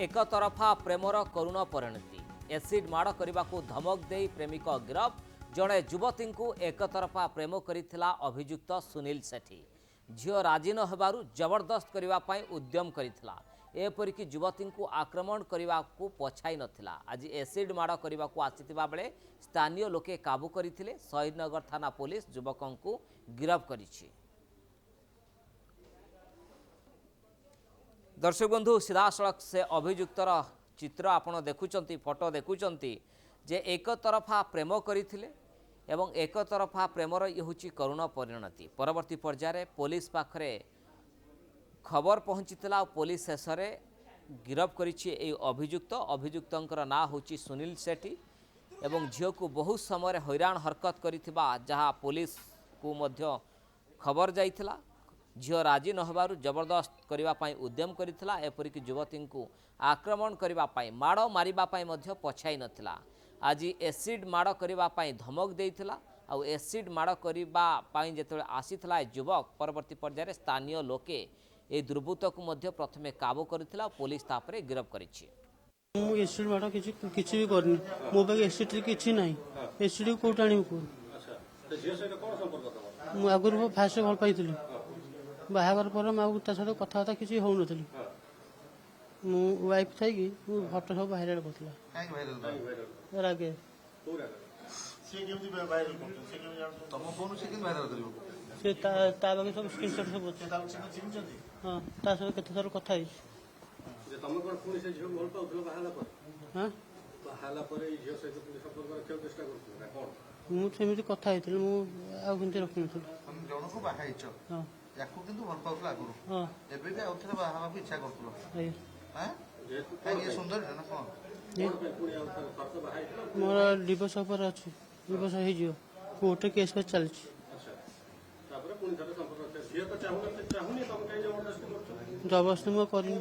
एकतरफा प्रेमर करुण परिणति एसिड माड़ करने को धमक दे प्रेमिक गिरफ जड़े युवती को एकतरफा प्रेम करथिला अभियुक्त सुनील सेठी झील राजी न हेबारु जबरदस्त करने उद्यम करथिला एपरिक युवती को आक्रमण करने को पछाई नथिला। आज एसिड माड़ करने को आसीथिबा बेले स्थानीय लोके काबू करथिले। शहीदनगर थाना पुलिस युवकों को गिरफ करिछि। दर्शक बंधु सीधासलख से अभियुक्तर चित्र आपण देखुचंती फोटो देखुचंती जे एक तरफा प्रेम करथिले एवं एक तरफा प्रेमर ये हूँ करुण परिणति। परवर्ती पर्यायर पुलिस पाखरे खबर पहुँचीला। पुलिस शेष में गिरफ करिछि अभियुक्तर ना हूँ सुनील सेठी एवं झील को बहुत समय हैरान हरकत करिथिबा जहाँ पुलिस को मध्य खबर जाइथिला। झील राजी नहबारु जबरदस्त करने उद्यम करथिला। एपरिक युवती को आक्रमण करने माड़ मारिबापाई मध्य पछाई नथिला। आज एसिड माड़ करने धमक देइथिला। आउ एसिड माड़ करने जेतेबेले आसीथिला युवक परवर्ती पर्यायर स्थानीय लोके ए दुर्बृत्त को मध्य प्रथमे काबू करथिला। पुलिस तापरे गिरफ करिछि। मु एसिड माड़ किछि भी करनी मो पाखे एसिड किछि नाही। एसिड कोट आनी को अच्छा तो जे से कोन संपर्क तम मु आगुर फास्ट भल पाइथिली बाहागर पर मु ता सहित कथाबार्ता किछि होउ नथिली। मु वाइफ थाई कि मु फोटो सब भाइरल करथिला काई वायरल रागे पूरा से केमति वायरल करतो से केमति तम फोन से केमति वायरल करिवो से ता बाकी सब स्क्रीनशॉट सब से ता चिन्हचंती हां ता सहित केते थर कथा है जे तम कोन पुनी से झियो भल पाउथलो बाहाला पर हां बाहाला पर ए झियो सहित पुनी संपर्क रखियो चेष्टा करतो ना कोन मु सेमिति कथा हैथिल मु आ किंते रखि नथिल। तुम जणको बाहा इच्छो हां याकू किंतु भल पाउथला आगुरु हां एबे बे औथरे बाहा को इच्छा करथलो ए हैं ये सुंदर है ना कोन कोन पे पुनी औथर खर्च बाहाइतलो मोर डिवोर्स पर अछि डिवोर्स हे जियो कोर्ट केस पे चलछि। अच्छा तापर पुनी थरे संपर्क झियो तो चाहुनी तम काई जबरदस्ती करतो जबरदस्ती मु करिनी